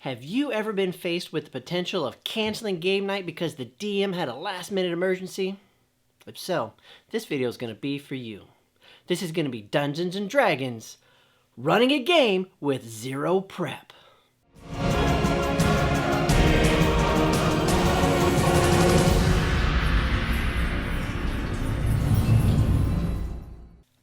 Have you ever been faced with the potential of canceling game night because the DM had a last-minute emergency? If so, this video is going to be for you. This is going to be Dungeons & Dragons, running a game with zero prep.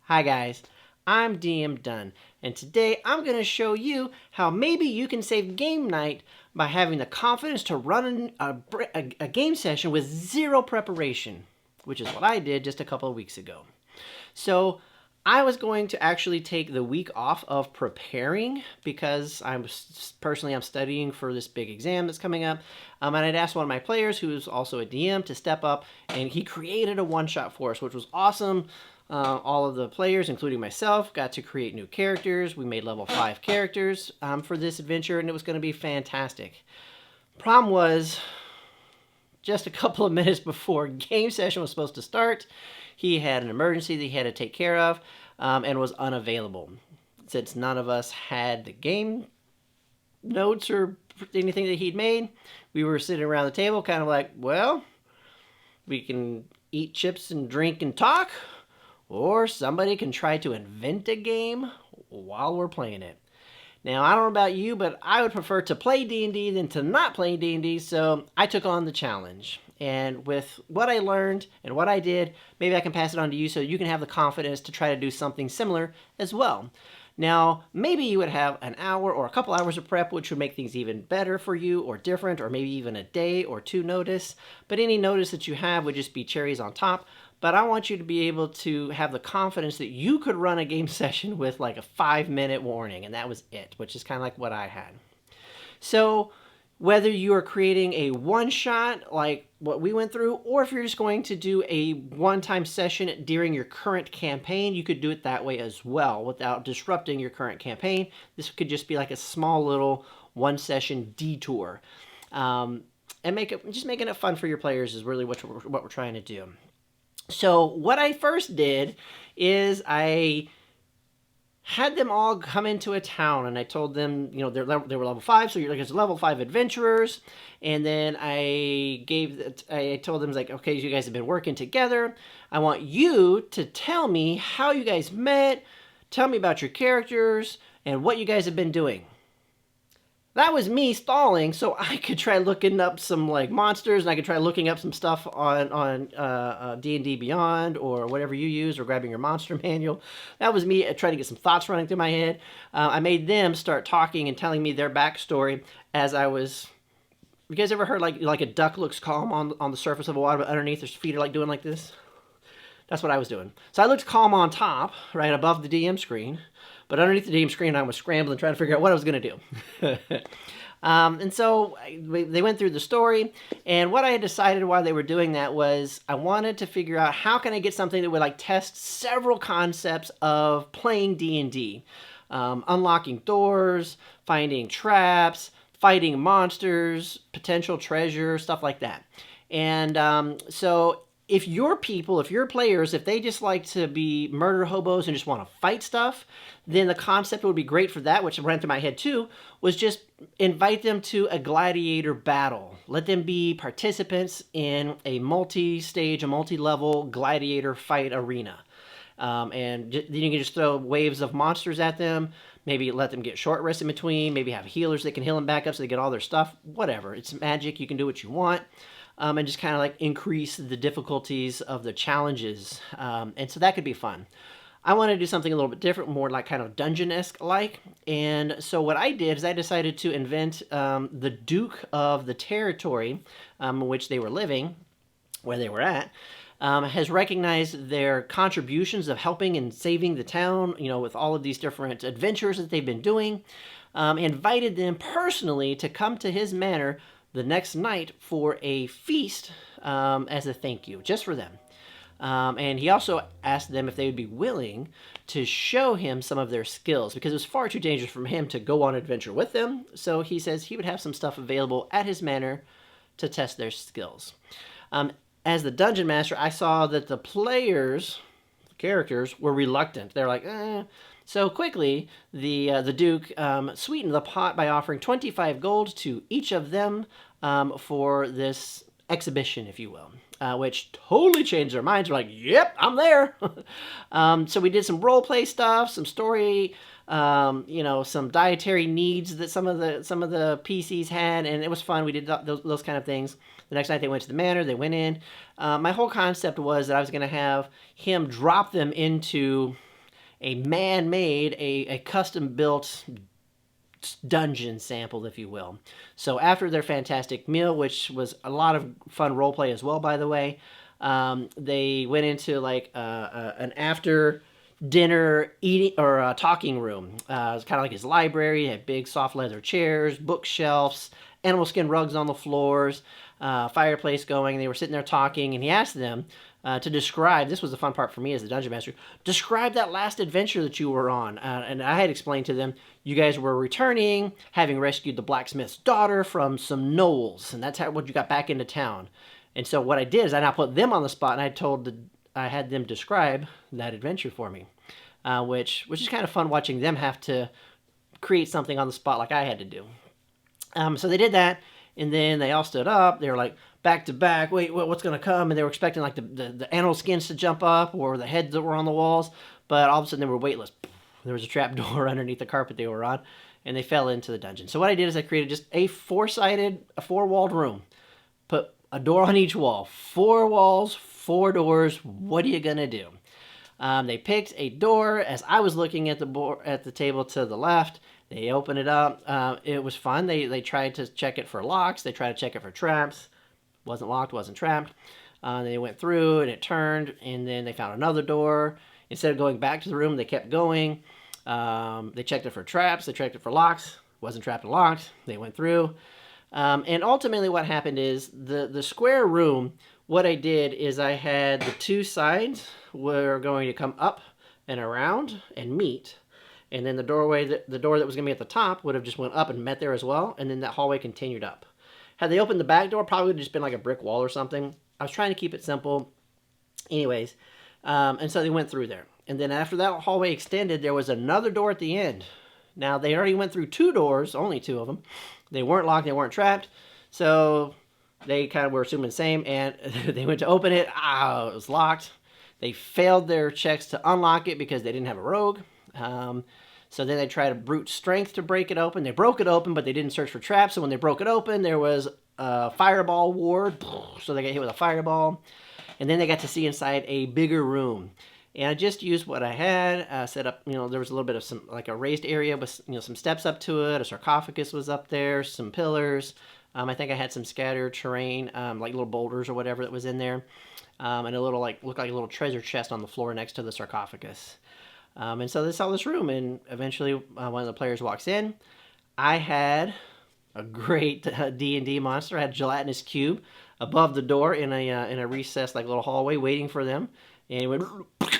Hi guys, I'm DM Dunn, and today I'm going to show you how maybe you can save game night by having the confidence to run a game session with zero preparation, which is what I did just a couple of weeks ago. So I was going to actually take the week off of preparing because I'm studying for this big exam that's coming up. And I'd asked one of my players, who's also a DM, to step up, and he created a one-shot for us, which was awesome. All of the players, including myself, got to create new characters. We made level 5 characters for this adventure, and it was going to be fantastic. Problem was, just a couple of minutes before game session was supposed to start, he had an emergency that he had to take care of and was unavailable. Since none of us had the game notes or anything that he'd made, we were sitting around the table kind of like, well, we can eat chips and drink and talk, or somebody can try to invent a game while we're playing it. Now, I don't know about you, but I would prefer to play D&D than to not play D&D, so I took on the challenge. And with what I learned and what I did, maybe I can pass it on to you so you can have the confidence to try to do something similar as well. Now, maybe you would have an hour or a couple hours of prep, which would make things even better for you or different, or maybe even a day or two notice. But any notice that you have would just be cherries on top. But I want you to be able to have the confidence that you could run a game session with like a 5-minute warning, and that was it, which is kind of like what I had. So whether you are creating a one-shot like what we went through, or if you're just going to do a one-time session during your current campaign, you could do it that way as well without disrupting your current campaign. This could just be like a small little one-session detour. And making it fun for your players is really what we're trying to do. So what I first did is I had them all come into a town, and I told them, you know, they were level 5, so you're like, it's level 5 adventurers. And then I told them, like, okay, you guys have been working together. I want you to tell me how you guys met, tell me about your characters, and what you guys have been doing. That was me stalling, so I could try looking up some like monsters, and I could try looking up some stuff on D&D Beyond or whatever you use, or grabbing your monster manual. That was me trying to get some thoughts running through my head. I made them start talking and telling me their backstory as I was. You guys ever heard like a duck looks calm on the surface of a water, but underneath their feet are like doing like this? That's what I was doing. So I looked calm on top, right above the DM screen. But underneath the DM screen, I was scrambling, trying to figure out what I was going to do. And so they went through the story, and what I had decided while they were doing that was I wanted to figure out how can I get something that would like test several concepts of playing D&D. Unlocking doors, finding traps, fighting monsters, potential treasure, stuff like that. And so if your players, if they just like to be murder hobos and just want to fight stuff, then the concept would be great for that, which ran through my head too, was just invite them to a gladiator battle. Let them be participants in a multi-stage, a multi-level gladiator fight arena. And then you can just throw waves of monsters at them, maybe let them get short rests in between, maybe have healers that can heal them back up so they get all their stuff, whatever. It's magic, you can do what you want. And just kind of like increase the difficulties of the challenges. And so that could be fun. I want to do something a little bit different, more like kind of dungeon-esque like. And so what I did is I decided to invent the Duke of the territory in which they were living, where they were at, has recognized their contributions of helping and saving the town, you know, with all of these different adventures that they've been doing, invited them personally to come to his manor the next night for a feast as a thank you, just for them. And he also asked them if they would be willing to show him some of their skills, because it was far too dangerous for him to go on an adventure with them. So he says he would have some stuff available at his manor to test their skills. As the dungeon master, I saw that the characters were reluctant. They're like, So quickly, the Duke sweetened the pot by offering 25 gold to each of them for this exhibition, if you will, which totally changed their minds. We're like, "Yep, I'm there." So we did some role play stuff, some story, some dietary needs that some of the PCs had, and it was fun. We did those kind of things. The next night they went to the manor. They went in. My whole concept was that I was going to have him drop them into a man-made, a custom-built dungeon sample, if you will. So after their fantastic meal, which was a lot of fun role play as well, by the way, they went into like an after dinner eating or talking room. It was kind of like his library. It had big soft leather chairs, bookshelves, animal skin rugs on the floors, fireplace going. They were sitting there talking, and he asked them to describe, this was the fun part for me as the dungeon master, describe that last adventure that you were on. And I had explained to them, you guys were returning, having rescued the blacksmith's daughter from some gnolls, and that's what you got back into town. And so what I did is I now put them on the spot, and I had them describe that adventure for me, which is kind of fun watching them have to create something on the spot like I had to do. So they did that, and then they all stood up. They were like, back to back, wait, what's going to come? And they were expecting like the animal skins to jump up or the heads that were on the walls, but all of a sudden they were weightless. There was a trap door underneath the carpet they were on, and they fell into the dungeon. So what I did is I created just a four-walled room. Put a door on each wall. 4 walls, 4 doors. What are you going to do? They picked a door. As I was looking at the table to the left, they opened it up. It was fun. They tried to check it for locks. They tried to check it for traps. Wasn't locked, wasn't trapped. They went through and it turned, and then they found another door. Instead of going back to the room, they kept going. They checked it for traps. They checked it for locks. Wasn't trapped and locked. They went through. And ultimately what happened is the square room, what I did is I had the 2 sides were going to come up and around and meet. And then the door that was going to be at the top would have just went up and met there as well. And then that hallway continued up. Had they opened the back door, probably would have just been like a brick wall or something. I was trying to keep it simple. Anyways, and so they went through there. And then after that hallway extended, there was another door at the end. Now, they already went through 2 doors, only 2 of them. They weren't locked, they weren't trapped. So they kind of were assuming the same, and they went to open it. It was locked. They failed their checks to unlock it because they didn't have a rogue. So then they tried a brute strength to break it open. They broke it open, but they didn't search for traps. So when they broke it open, there was a fireball ward. So they got hit with a fireball. And then they got to see inside a bigger room. And I just used what I had, set up, there was a little bit of like a raised area with, some steps up to it. A sarcophagus was up there, some pillars. I think I had some scattered terrain, like little boulders or whatever that was in there. And a little, looked like a little treasure chest on the floor next to the sarcophagus. And so they saw this room, and eventually one of the players walks in. I had a great D&D monster. I had a gelatinous cube above the door in a recessed little hallway waiting for them. And he went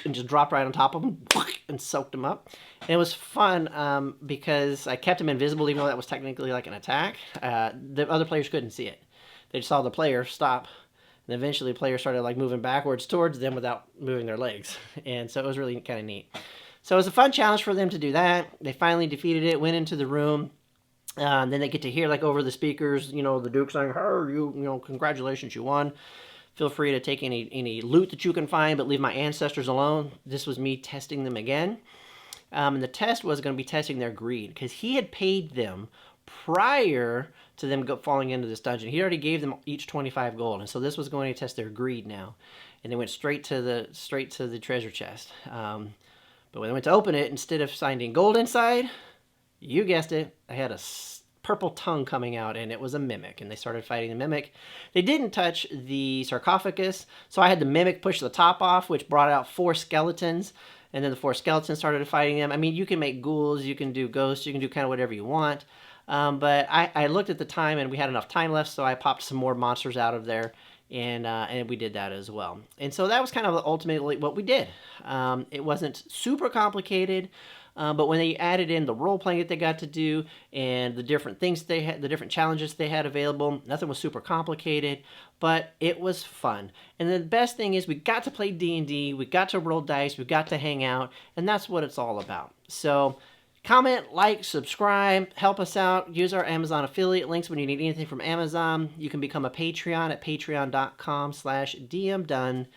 and just dropped right on top of them and soaked them up. And it was fun because I kept him invisible, even though that was technically like an attack. The other players couldn't see it. They just saw the player stop. And eventually the player started moving backwards towards them without moving their legs. And so it was really kind of neat. So it was a fun challenge for them to do that. They finally defeated it, went into the room. Then they get to hear over the speakers, the Duke saying, "Hey, congratulations, you won. Feel free to take any loot that you can find, but leave my ancestors alone." This was me testing them again. And the test was going to be testing their greed, because he had paid them prior to them falling into this dungeon. He already gave them each 25 gold, and so this was going to test their greed now. And they went straight to the treasure chest. But when they went to open it, instead of finding gold inside, you guessed it, I had a purple tongue coming out, and it was a mimic, and they started fighting the mimic. They didn't touch the sarcophagus, so I had the mimic push the top off, which brought out 4 skeletons, and then the 4 skeletons started fighting them. I mean, you can make ghouls, you can do ghosts, you can do kind of whatever you want, but I looked at the time, and we had enough time left, so I popped some more monsters out of there, and we did that as well. And so that was kind of ultimately what we did. It wasn't super complicated. But when they added in the role playing that they got to do and the different things they had, the different challenges they had available, nothing was super complicated, but it was fun. And the best thing is we got to play D&D, we got to roll dice, we got to hang out, and that's what it's all about. So comment, like, subscribe, help us out. Use our Amazon affiliate links when you need anything from Amazon. You can become a Patreon at patreon.com/dmdone.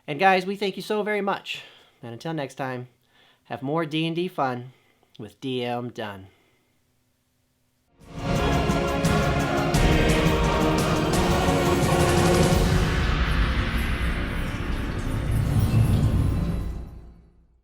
And guys, we thank you so very much. And until next time, have more D&D fun with DM Done.